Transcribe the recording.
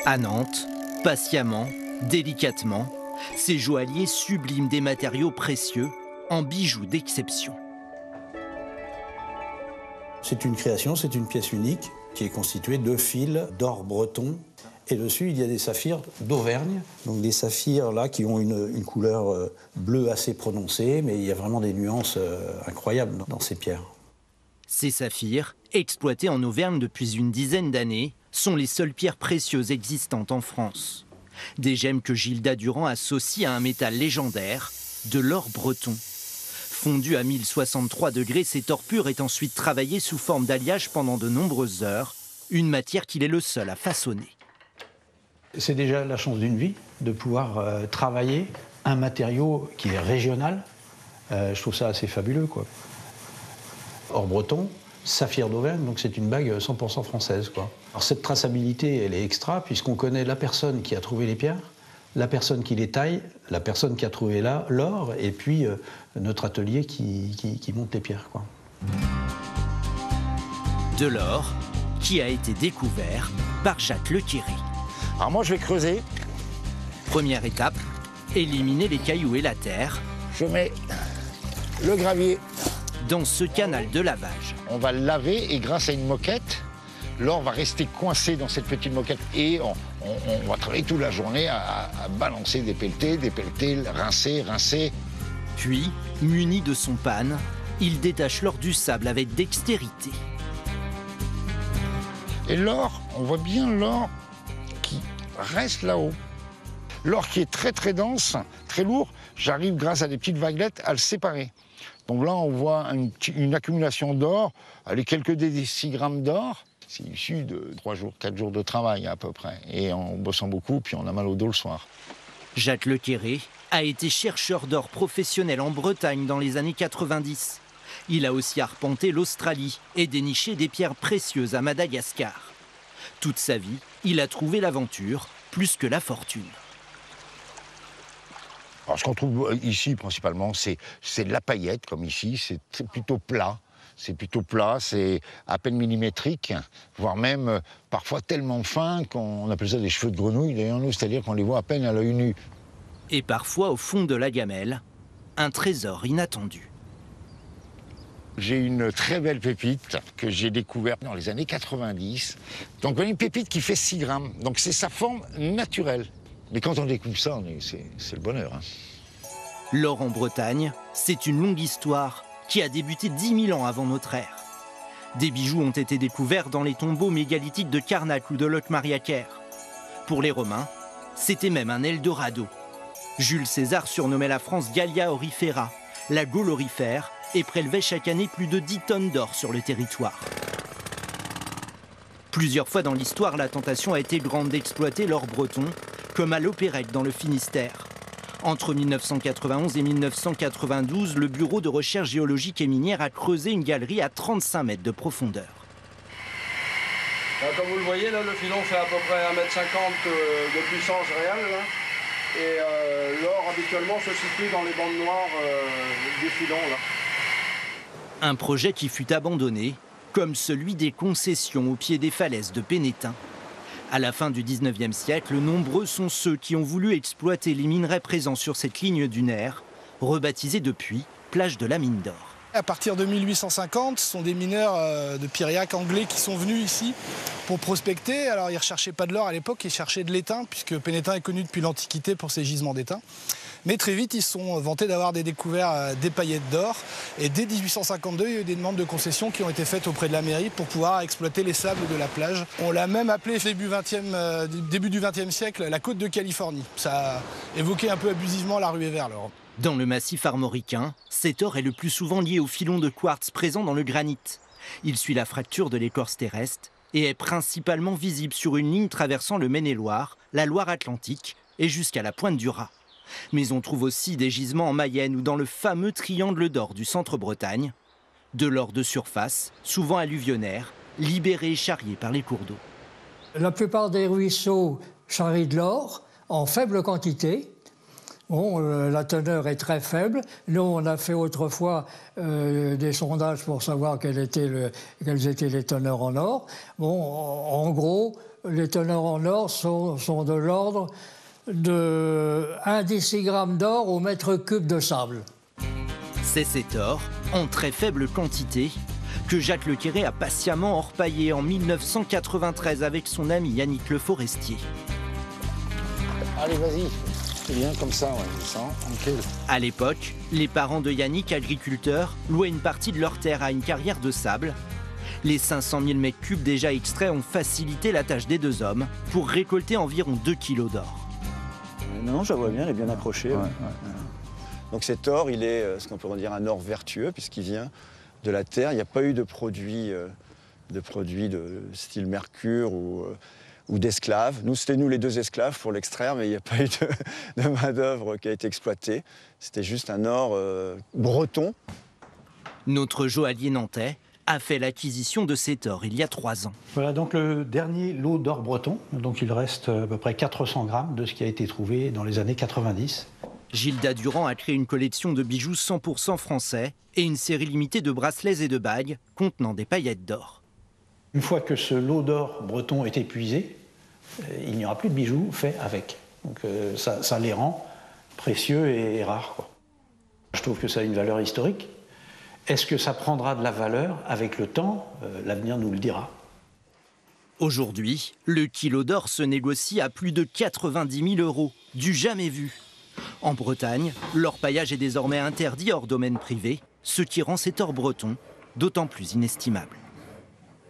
À Nantes, patiemment, délicatement, ces joailliers subliment des matériaux précieux en bijoux d'exception. C'est une création, c'est une pièce unique qui est constituée de fils d'or breton. Et dessus, il y a des saphirs d'Auvergne. Donc des saphirs là qui ont une couleur bleue assez prononcée, mais il y a vraiment des nuances incroyables dans ces pierres. Ces saphirs, exploités en Auvergne depuis une dizaine d'années, sont les seules pierres précieuses existantes en France. Des gemmes que Gilda Durand associe à un métal légendaire, de l'or breton. Fondu à 1063 degrés, cet or pur est ensuite travaillé sous forme d'alliage pendant de nombreuses heures, une matière qu'il est le seul à façonner. C'est déjà la chance d'une vie de pouvoir travailler un matériau qui est régional. Je trouve ça assez fabuleux, quoi. Or breton, saphir d'Auvergne, donc c'est une bague 100% française, quoi. Alors cette traçabilité, elle est extra puisqu'on connaît la personne qui a trouvé les pierres, la personne qui les taille, la personne qui a trouvé l'or, et puis notre atelier qui monte les pierres, quoi. De l'or qui a été découvert par Jacques Lequéré. Alors moi je vais creuser. Première étape, éliminer les cailloux et la terre. Je mets le gravier dans ce canal de lavage. On va le laver et grâce à une moquette, l'or va rester coincé dans cette petite moquette et on va travailler toute la journée à balancer, dépelleter, rincer. Puis, muni de son panne, il détache l'or du sable avec dextérité. Et l'or, on voit bien l'or qui reste là-haut. L'or qui est très très dense, très lourd, j'arrive grâce à des petites vaguelettes à le séparer. Donc là, on voit une accumulation d'or, les quelques décigrammes d'or. C'est issu de 3 jours, 4 jours de travail à peu près. Et en bossant beaucoup, puis on a mal au dos le soir. Jacques Lequéré a été chercheur d'or professionnel en Bretagne dans les années 90. Il a aussi arpenté l'Australie et déniché des pierres précieuses à Madagascar. Toute sa vie, il a trouvé l'aventure plus que la fortune. Alors, ce qu'on trouve ici, principalement, c'est de la paillette, comme ici. C'est plutôt plat. C'est à peine millimétrique, voire même parfois tellement fin qu'on appelle ça des cheveux de grenouille, d'ailleurs, nous, c'est-à-dire qu'on les voit à peine à l'œil nu. Et parfois, au fond de la gamelle, un trésor inattendu. J'ai une très belle pépite que j'ai découverte dans les années 90. Donc, une pépite qui fait 6 grammes. Donc, c'est sa forme naturelle. Mais quand on découvre ça, c'est le bonheur. Hein. L'or en Bretagne, c'est une longue histoire qui a débuté 10 000 ans avant notre ère. Des bijoux ont été découverts dans les tombeaux mégalithiques de Karnak ou de Locmariaquer. Pour les Romains, c'était même un Eldorado. Jules César surnommait la France Gallia Aurifera, la Gaule aurifère, et prélevait chaque année plus de 10 tonnes d'or sur le territoire. Plusieurs fois dans l'histoire, la tentation a été grande d'exploiter l'or breton, comme à l'Opérec dans le Finistère. Entre 1991 et 1992, le Bureau de recherche géologique et minière a creusé une galerie à 35 mètres de profondeur. Comme vous le voyez, là, le filon fait à peu près 1,50 m de puissance réelle. Là. Et l'or, habituellement, se situe dans les bandes noires du filon. Là. Un projet qui fut abandonné, comme celui des concessions au pied des falaises de Pénétin. À la fin du 19e siècle, nombreux sont ceux qui ont voulu exploiter les minerais présents sur cette ligne dunaire, rebaptisée depuis plage de la mine d'or. À partir de 1850, ce sont des mineurs de Piriac anglais qui sont venus ici pour prospecter. Alors ils ne recherchaient pas de l'or à l'époque, ils cherchaient de l'étain, puisque Pénétin est connu depuis l'Antiquité pour ses gisements d'étain. Mais très vite, ils se sont vantés d'avoir découvert des paillettes d'or. Et dès 1852, il y a eu des demandes de concession qui ont été faites auprès de la mairie pour pouvoir exploiter les sables de la plage. On l'a même appelé début du XXe siècle la côte de Californie. Ça a évoqué un peu abusivement la ruée vers l'or. Dans le massif armoricain, cet or est le plus souvent lié au filon de quartz présent dans le granit. Il suit la fracture de l'écorce terrestre et est principalement visible sur une ligne traversant le Maine-et-Loire, la Loire-Atlantique et jusqu'à la pointe du Raz. Mais on trouve aussi des gisements en Mayenne ou dans le fameux triangle d'or du centre-Bretagne. De l'or de surface, souvent alluvionnaire, libéré et charrié par les cours d'eau. La plupart des ruisseaux charrient de l'or en faible quantité. Bon, la teneur est très faible. Nous, on a fait autrefois des sondages pour savoir quelles étaient les teneurs en or. Bon, en gros, les teneurs en or sont de l'ordre de 1 décigramme d'or au mètre cube de sable. C'est cet or, en très faible quantité, que Jacques Lequéré a patiemment orpaillé en 1993 avec son ami Yannick Le Forestier. Allez, vas-y. C'est bien comme ça, ouais, ça, tranquille. À l'époque, les parents de Yannick, agriculteurs, louaient une partie de leur terre à une carrière de sable. Les 500 000 mètres cubes déjà extraits ont facilité la tâche des deux hommes pour récolter environ 2 kilos d'or. Non, je la vois bien, elle est bien accrochée. Ouais, Ouais. ouais. Donc cet or, il est ce qu'on pourrait dire un or vertueux, puisqu'il vient de la terre. Il n'y a pas eu de produits de style mercure ou d'esclaves. Nous, c'était nous les 2 esclaves pour l'extraire, mais il n'y a pas eu de main-d'œuvre qui a été exploitée. C'était juste un or breton. Notre joaillier nantais a fait l'acquisition de cet or il y a 3 ans. Voilà donc le dernier lot d'or breton. Donc il reste à peu près 400 grammes de ce qui a été trouvé dans les années 90. Gilda Durand a créé une collection de bijoux 100% français et une série limitée de bracelets et de bagues contenant des paillettes d'or. Une fois que ce lot d'or breton est épuisé, il n'y aura plus de bijoux faits avec. Donc ça les rend précieux et rares, quoi. Je trouve que ça a une valeur historique. Est-ce que ça prendra de la valeur avec le temps? L'avenir nous le dira. Aujourd'hui, le kilo d'or se négocie à plus de 90 000 €, du jamais vu. En Bretagne, l'orpaillage est désormais interdit hors domaine privé, ce qui rend cet or breton d'autant plus inestimable.